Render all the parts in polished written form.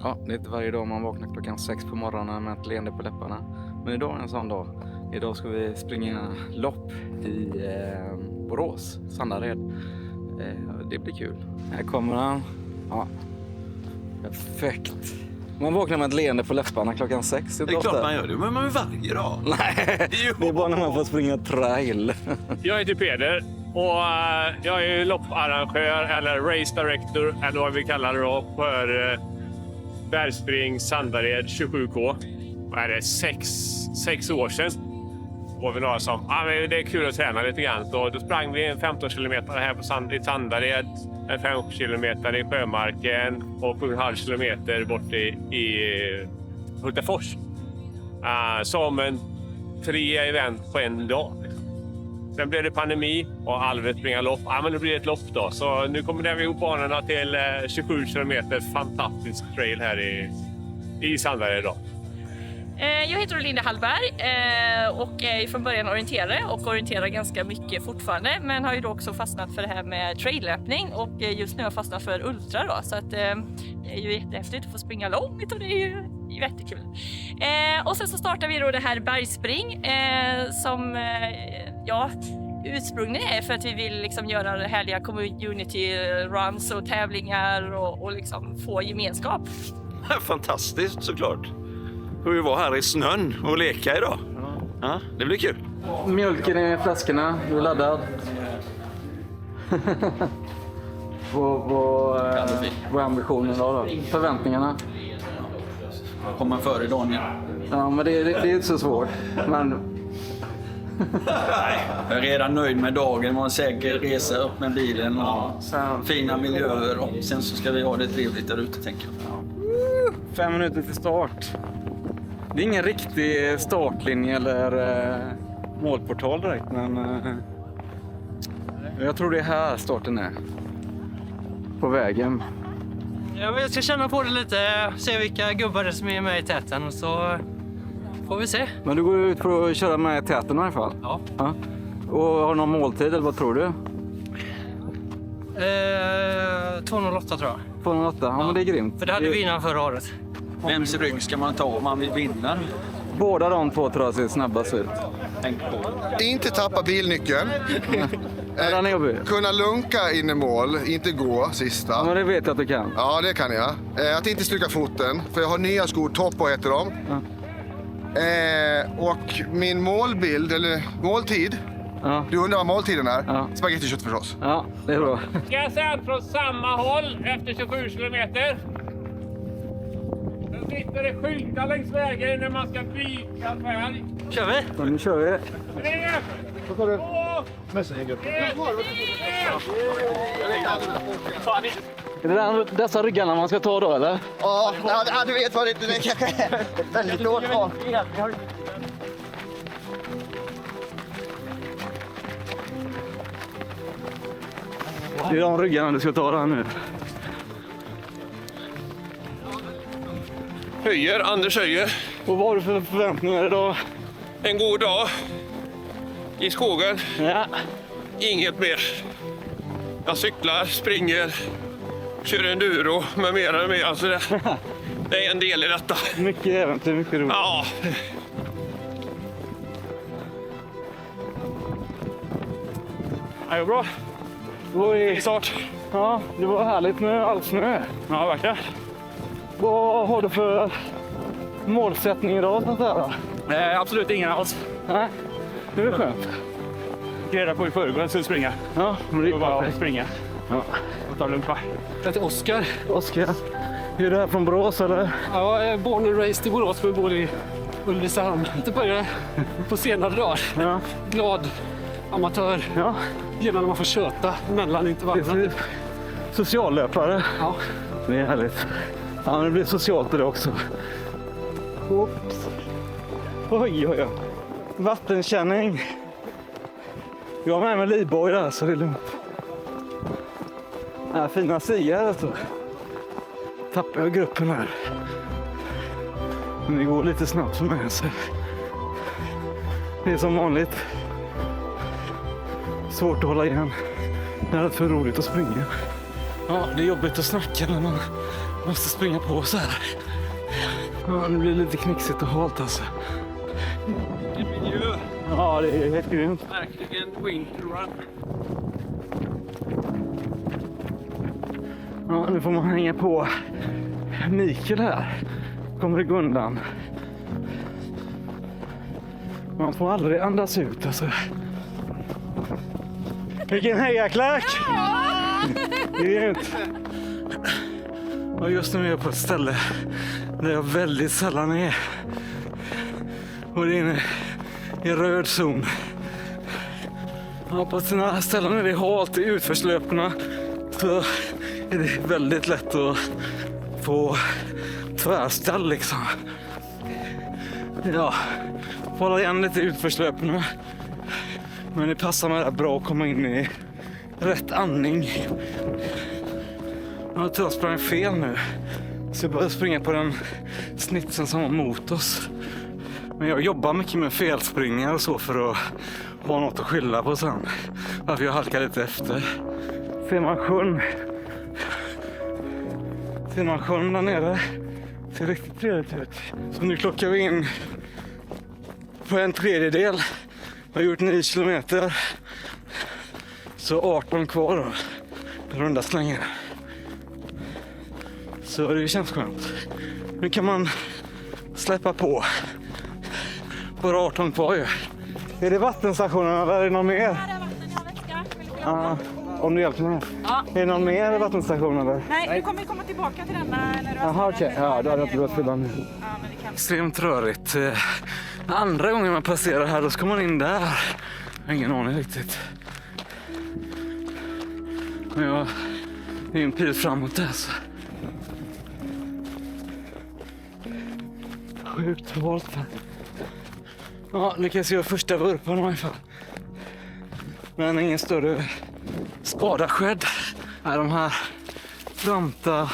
Ja, det är inte varje dag man vaknar klockan 6 på morgonen med ett leende på läpparna. Men idag är en sån dag. Idag ska vi springa lopp i Borås, Sandared. Det blir kul. Här kommer han. Ja, perfekt. Man vaknar med ett leende på läpparna klockan 6. Det är klart man gör det, men man är varje dag. Nej, det är bara när man får springa trail. Jag heter Peder och jag är lopparrangör eller race director eller vad vi kallar det då för Bergspring Sandared 27K. Vad är det? Sex år sedan var vi några som men det är kul att träna lite grann. Så då sprang vi 15 kilometer här på i Sandared, 5 kilometer i Sjömarken och 7,5 kilometer bort i Hultafors. Som en 3 event på en dag. Sen blev det pandemi och Alvet springa lopp. Men det blir ett lopp då. Så nu kommer vi ihop banorna till 27 kilometer fantastisk trail här i Sandared idag. Jag heter Linda Hallberg och är från början orienterare och orienterar ganska mycket fortfarande, men har ju då också fastnat för det här med traillöpning och just nu har jag fastnat för ultra då, så att det är ju jättehäftigt att få springa långt och det är ju jättekul. Och sen så startar vi då det här Bergspring som ursprungligen är för att vi vill liksom göra härliga community runs och tävlingar och liksom få gemenskap. Fantastiskt såklart. Får vi vara här i snön och leka idag. Ja, det blir kul. Mjölken i flaskorna, du är laddad. Vad är ambitionen då? Förväntningarna? Kommer före Daniel. Ja, men det är inte så svårt. Men... Jag är redan nöjd med dagen. Var en säker resa upp med bilen och fina miljöer. Och sen så ska vi ha det trevligt där ute, tänker jag. 5 minuter till start. Det är ingen riktig startlinje eller målportal direkt, men jag tror det är här starten är. På vägen. Jag ska känna på det lite, se vilka gubbar det som är med i täten och så får vi se. Men du går ut för att köra med i täten i alla fall? Ja. Och har du någon måltid eller vad tror du? 208 tror jag. 208, ja men det är grymt. För det hade vi innan förra året. Vems rygg ska man ta om man vill vinna? Båda de två tror jag ser snabbast ut. Tänk på. Inte tappa bilnyckeln. Den är jobbig. Kunna lunka in i mål, inte gå sista. Ja, men det vet jag att du kan. Ja, det kan jag. Att inte stryka foten, för jag har nya skor, Toppo heter de. Ja. Och min målbild, eller måltid. Ja. Du undrar vad måltiden är? Ja. Spagetti köttfärssås. Ja, det är bra. Ska jag sedan från samma håll efter 27 kilometer. Sen sitter det skyltar längs vägen när man ska byta färg. Kör vi? Så nu kör vi. 3, 2, 1. Är det dessa ryggarna man ska ta då, eller? Ja, du vet vad det kanske är. Väldigt lågt val. Det är de ryggarna du ska ta där nu. Anders Höjer. Och vad har du för förväntningar idag? En god dag i skogen. Ja. Inget mer. Jag cyklar, springer, kör enduro med mer. Alltså det är en del i detta. Mycket äventyr, mycket roligt. Ja. Ja, det var bra. Det var Start. Ja, det var härligt med all snö. Ja, verkligen. Vad har du för målsättning idag, så att säga? Absolut ingen alls. Nej, det är skönt. Reda på i förrgår att springa. Ja, men det är Bara springa. Ja. Och ta det lugnt, va? Jag heter Oskar. Oskar, är du här från Borås eller? Ja, jag är born and raised i Borås, men bor i Ulricehamn. Det börjar på senare dagar. Ja. Glad amatör. Ja. Gillar när man får köta mellan intervallerna. Sociallöpare. Ja. Det är härligt. Ja, men det blir socialt det också. Oops. Oj, oj, oj. Vattenkänning. Jag har med mig livboj där, så det är lugnt. Ja, fina stigar alltså. Tappar jag gruppen här. Men det går lite snabbt för mig, så det är som vanligt. Svårt att hålla igen. Det är för roligt att springa. Ja, det är jobbigt att snacka när man Måste springa på så här. Ja, det blir lite knixigt och halt alltså. Ja, det är helt grymt. Verkligen winter run. Ja, nu får man hänga på Mikael här. Kommer det gå undan. Man får aldrig andas ut alltså. Vilken hejaklack! Det är grymt. Och just nu är jag på ett ställe där jag väldigt sällan är. Och det är inne i röd zon. Ja, på sina ställen är det halt i utförslöpna. Så är det väldigt lätt att få tvärställ liksom. Ja, hålla igen lite utförslöpna. Men det passar mig där bra att komma in i rätt andning. Jag tror jag sprang fel nu. Så jag började springa på den snitsen som var mot oss. Men jag jobbar mycket med felspringar och så för att ha något att skylla på sen. Varför jag halkar lite efter. Ser man sjön? Ser man sjön där nere? Ser riktigt trevligt ut. Så nu klockar vi in på en tredjedel. Jag har gjort 9 kilometer. Så 18 kvar då. Runda slängar. Så det känns skönt. Nu kan man släppa på. Bara 18 kvar ju. Är det vattenstationen eller är det någon mer? Här är vatten, jag har vätska. Vill du fylla på? Om du hjälper mig. Ja. Är det någon mer vattenstation eller? Nej, du kommer komma tillbaka till denna när du har Jaha, okej. Ja, då hade jag inte behövt fylla nu. Ja, men det kan. Extremt rörigt. Andra gången man passerar här, då ska man in där. Jag har ingen aning riktigt. Men jag är ju en pil framåt där så. Sjukt halt här. Ja, lyckas göra första vurpan i alla fall. Men ingen större skada skedd. Nej, de här branta,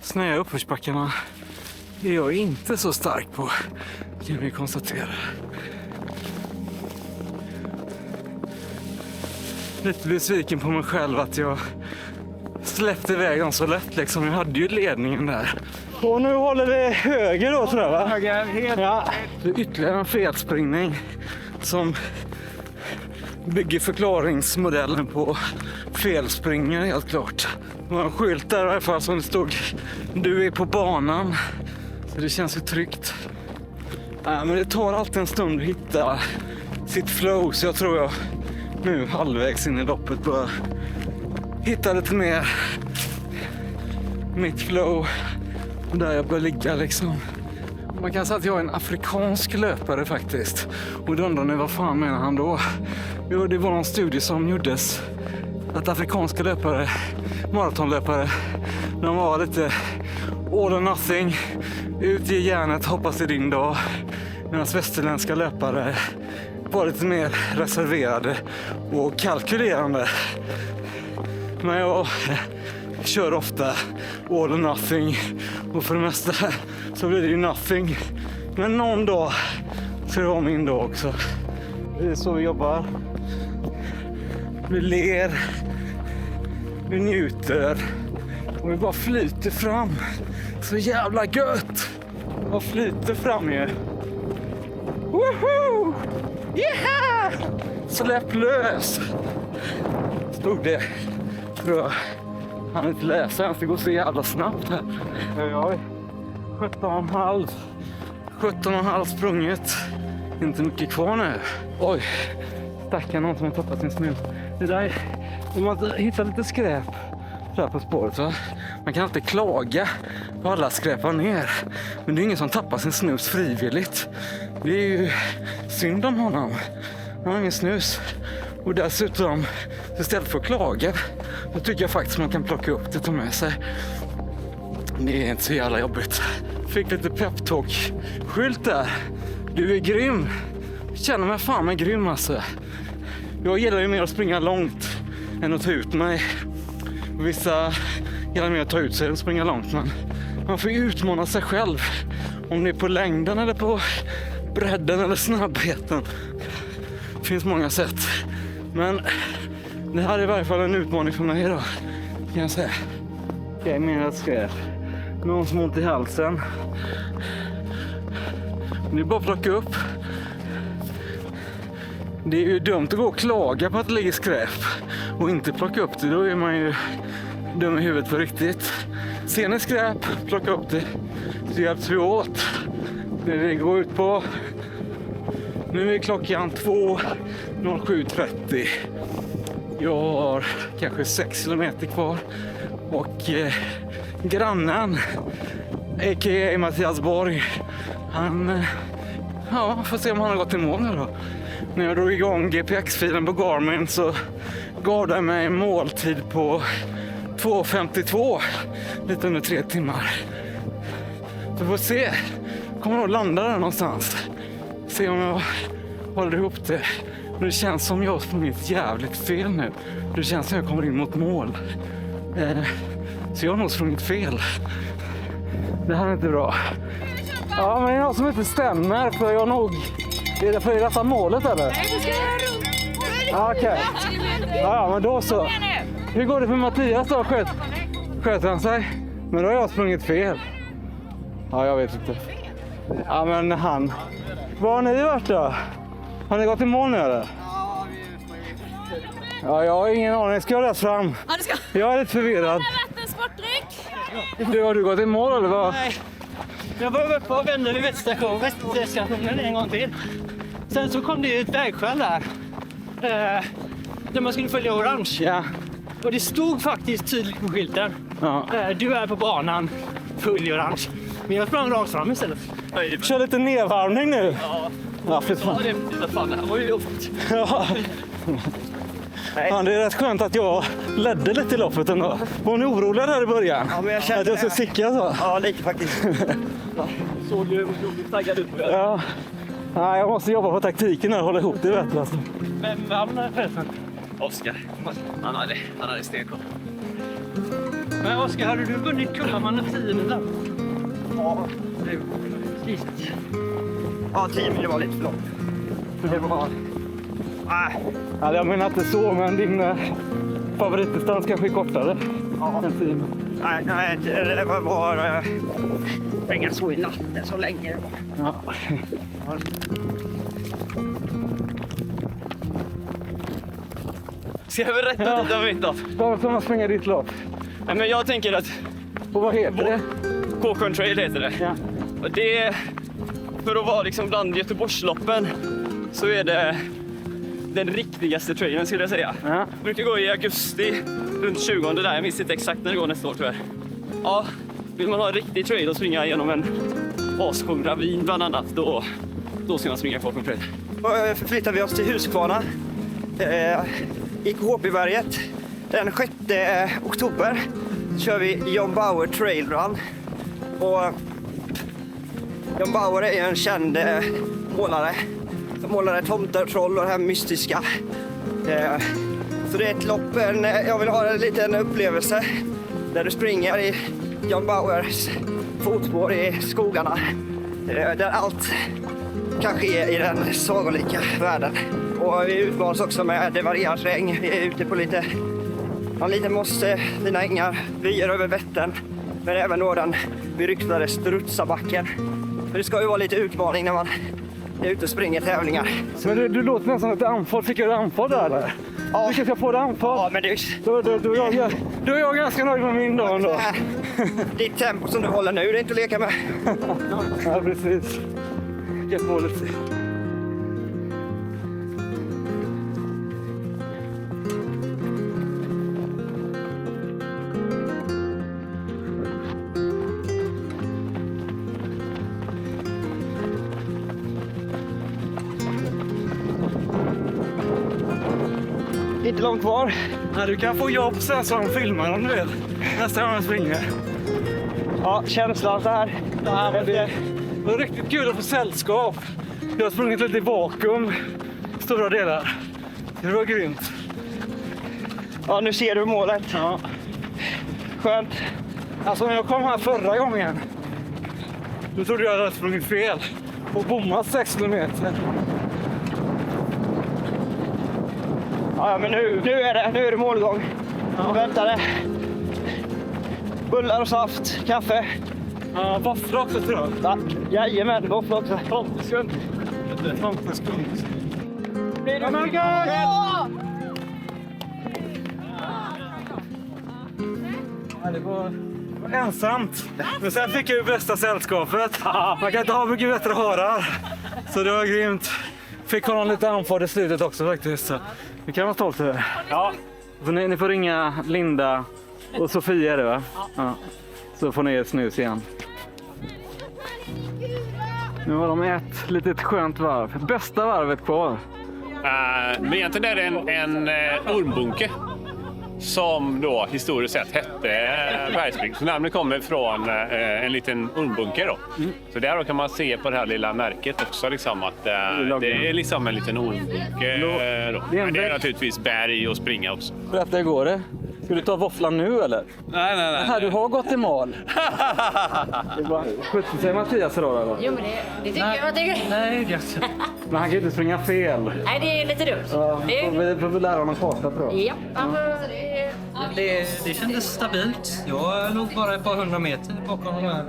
snöiga uppförsbackarna är jag inte så stark på, kan vi konstatera. Lite besviken på mig själv att jag släppte iväg dem så lätt liksom. Jag hade ju ledningen där. Och nu håller det höger då tror jag va? Höger, helt. Ja, det är ytterligare en felspringning som bygger förklaringsmodellen på felspringningar helt klart. Det var en skylt där i alla fall som det stod "Du är på banan". Så det känns ju tryggt. Men det tar alltid en stund att hitta sitt flow, så jag tror jag nu halvvägs in i loppet bör hitta lite mer mitt flow där jag bör ligga liksom. Man kan säga att jag är en afrikansk löpare faktiskt. Och då undrar ni, vad fan menar han då? Jo, det var någon studie som gjordes att afrikanska löpare, maratonlöpare, de var lite all or nothing, ut i järnet, hoppas i din dag. Medan västerländska löpare var lite mer reserverade och kalkylerande. Men jag kör ofta all or nothing och för det mesta så blir det ju nothing. Men någon dag så är det min dag också. Det är så vi jobbar. Vi ler, vi njuter och vi bara flyter fram. Så jävla gött! Vad flyter fram ju. Woho! Yeah! Släpp lös! Stod det. Tror jag. Han inte läsa ens, det går så jävla snabbt här. Oj, 17,5 sprunget. Inte mycket kvar nu. Oj, stackar någon som har tappat sin snus. Det där, om man hittar lite skräp där på spåret va. Man kan alltid klaga på alla skräpar ner. Men det är ingen som tappar sin snus frivilligt. Det är ju synd om honom. Han har ingen snus. Och dessutom, istället för att klaga, då tycker jag faktiskt man kan plocka upp det och ta med sig. Det är inte så jävla jobbigt. Fick lite peptalk-skylt där. Du är grym. Känner mig fan mig grym alltså. Jag gillar ju mer att springa långt än att ta ut mig. Vissa gillar mer att ta ut sig än att springa långt. Men man får ju utmana sig själv. Om det är på längden eller på bredden eller snabbheten. Det finns många sätt. Men det här är i varje fall en utmaning för mig idag, kan jag säga. Okej, mer skräp. Någon som har ont i halsen. Det är bara att plocka upp. Det är ju dumt att gå och klaga på att det ligger skräp och inte plocka upp det. Då är man ju dum i huvudet på riktigt. Ser ni skräp, plocka upp det. Så hjälps vi åt. Det går ut på. Nu är klockan 2:07:30. Jag har kanske 6 kilometer kvar. Och grannen, a.k.a. Mattias Borg, han får se om han har gått i mål nu då. När jag drog igång GPX-filen på Garmin så gav det mig en måltid på 2:52, lite under 3 timmar. Så får se, kommer nog landa där någonstans. Se om jag håller ihop det. Det känns som jag har sprungit jävligt fel nu. Det känns som jag kommer in mot mål. Så jag har nog sprungit fel. Det här är inte bra. Ja, men det är något som inte stämmer, för jag nog... Är det för detta målet eller? Nej, du ska göra runt. Ja, okej. Ja, men då så. Hur går det för Mattias då? Sköter han sig? Men då har jag sprungit fel. Ja, jag vet inte. Ja, men han... Var har ni varit då? Har ni gått i mål nu eller? Ja, jag har ingen aning. Ska jag rätt fram? Ja, det ska. Jag är lite förvirrad. Vattensportdryck. Har du gått i mål eller vad? Nej, jag var uppe och vände vid väststationen en gång till. Sen så kom det ett vägskäl där. Där man skulle följa orange. Ja. Och det stod faktiskt tydligt på skylten. Ja. Du är på banan, följ orange. Men jag sprang rakt fram istället. Kör lite nedvarvning nu. Ja, för fan. Ja, det fan, det här var ju jobbigt. Ja. Fan, det är rätt skönt att jag ledde lite i loppet ändå. Var ni oroliga där i början? Ja, men jag kände att jag skulle sticka så? Ja, lite faktiskt. Såg du taggad ut? Ja. Nej, jag måste jobba på taktiken och hålla ihop det bättre. Alltså. Vem vann förresten? Oskar. Han hade stenkoll. Men Oskar, hade du vunnit Kullamannen 10 minuter? Ja, ja, 10 minuter var lite för långt. Det var... Nej. Ja, jag menar inte så, men din favoritdistans kanske är kortare. Ja. Än 10. Nej, det var inga så i natten så länge. Ja. Ska jag berätta lite om mitt lopp? Varför ska man springa ditt lopp? Nej, men jag tänker att... Och vad heter det? K-Con Trail heter det. Ja. Och det... För att vara liksom bland Göteborgsloppen så är det den riktigaste trailen skulle jag säga. Ja. Jag brukar gå i augusti, runt 20 där. Jag minns inte exakt när det går nästa år tyvärr. Ja, vill man ha en riktig trail och springa genom en ascool ravin bland annat, då ska man springa K-Con Trail. Då förflyttar vi oss till Huskvarna. I KP-berget. Den 6 oktober kör vi John Bauer Trail Run. Och John Bauer är en känd målare. Som målade tomtar, troll och det här mystiska. Så det är ett lopp, jag vill ha en liten upplevelse där du springer i John Bauers fotspår i skogarna. Där allt kan ske i den sagolika världen. Och vi utmanas också med det varierar terräng. Vi är ute på lite mosse, fina ängar, vyer över Vättern. Men även då den beryktade Strutsabacken. För det ska ju vara lite utmaning när man är ute och springer tävlingar. Men du låter nästan som ett anfall. Fick jag anfall där eller? Ja. Vilka ska få det anfall? Ja, men det Då är jag ganska nöjd med min dag ändå. Ditt tempo som du håller nu, det är inte att leka med. Ja, precis. Vilket målet. Inte långt kvar. Nej, du kan få jobb sen som filmar om du vill. Nästa gång jag springer. Ja, känslan så här. Ja, men det var riktigt kul att få sällskap. Jag har sprungit lite i vakuum stora delar. Det var grymt. Ja, nu ser du målet. Ja. Skönt. Alltså när jag kom här förra gången, då trodde jag att jag hade sprungit fel och bommat 6 kilometer. Ja, men nu är det målgång. Ja. Vänta det. Bullar och saft, kaffe. Ja, våffla också tror jag. Va? Jajamän, våffla också. Tomteskund. Blir det det var ensamt. Men sen fick jag ju bästa sällskapet. Man kan inte ha mycket bättre harar. Så det var grymt. Fick honom lite anförd i slutet också faktiskt. Så det kan vara stolt över. Ja. Så ni får ringa Linda och Sofia är det va? Ja. Så får ni ett snus igen. Nu har de ett litet skönt varv. Bästa varvet kvar. Men egentligen är det en ormbunke som då historiskt sett hette Bergsspring. Så namnet kommer från en liten ormbunke då. Så där då kan man se på det här lilla märket också liksom att det är liksom en liten ormbunke då. Men det är naturligtvis berg och springa också. Berätta, hur går det? Ska du ta våfflan nu eller? Nej. Aha, du har gått i mål. Det var skjutsar sig Mattias idag eller? Jo men det tycker jag. Nej, det men han kan inte springa fel. Nej, det är lite dumt. Ja, vi får lära honom karta tror jag. Ja. Det kändes stabilt. Jag låg bara ett par 100 meter bakom de här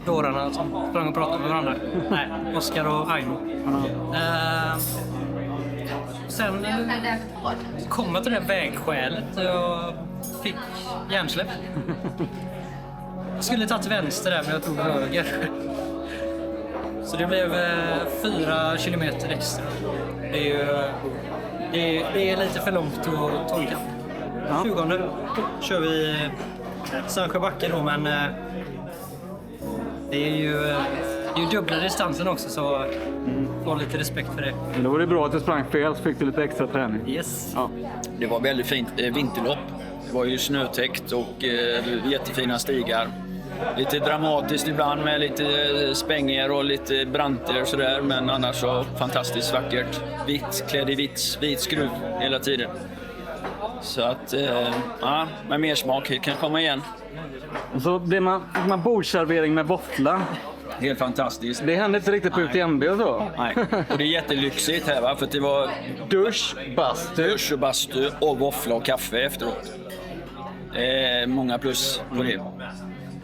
dårarna som sprang och pratade med varandra. Nej, Oskar och Aino. Sen kom jag till det vägskälet och jag fick hjärnsläpp. Jag skulle tagit vänster där men jag tog höger. Så det blev 4 kilometer extra. Det är lite för långt att torka. 20 kör vi Sandsjöbacke då, men det är ju dubbla distansen också så få lite respekt för det. Men då var det bra att du sprang fel så fick du lite extra träning. Yes. Ja. Det var väldigt fint vinterlopp. Det var ju snötäckt och jättefina stigar. Lite dramatiskt ibland med lite spängar och lite branter och sådär. Men annars så fantastiskt vackert. Vitt, klädd i vit skruv hela tiden. Så att, ja, med mer smak kan komma igen. Och så blir man bordservering med våffla. Helt fantastiskt. Det hände inte riktigt på UTMB och så. Nej, och det är jättelyxigt här va, för att det var Dusch, bastu och våffla och kaffe efteråt. Många plus på det.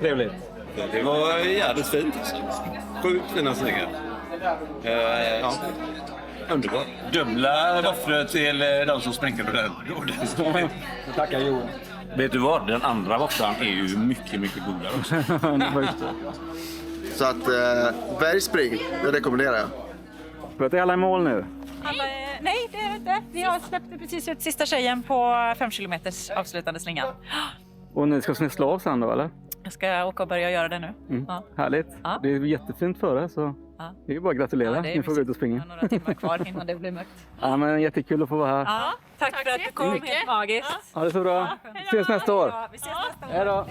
Trevligt. Det var jävligt fint. Sjukt fina snygga. Ja. Underbart. Dubbla våfflor till de som springer på den. Tackar Johan. Vet du vad? Den andra våfflan är ju mycket, mycket godare också. Så att bergspring, det rekommenderar jag. Vet du alla i mål nu? Nej, det är det inte. Vi har släppt precis ut sista tjejen på 5 kilometers avslutande slingan. Och ni ska snissla av sen då eller? Jag ska åka och börja göra det nu. Ja. Härligt. Ja. Det är jättefint före så det är ju bara att gratulera. Ni får gå ut och springa. Jag har några timmar kvar innan det blir mörkt. Ja, men jättekul att få vara här. Ja, tack för att du kom. Helt magiskt. Ha det så bra. Ses nästa år. Ja, vi ses nästa år. Hej då.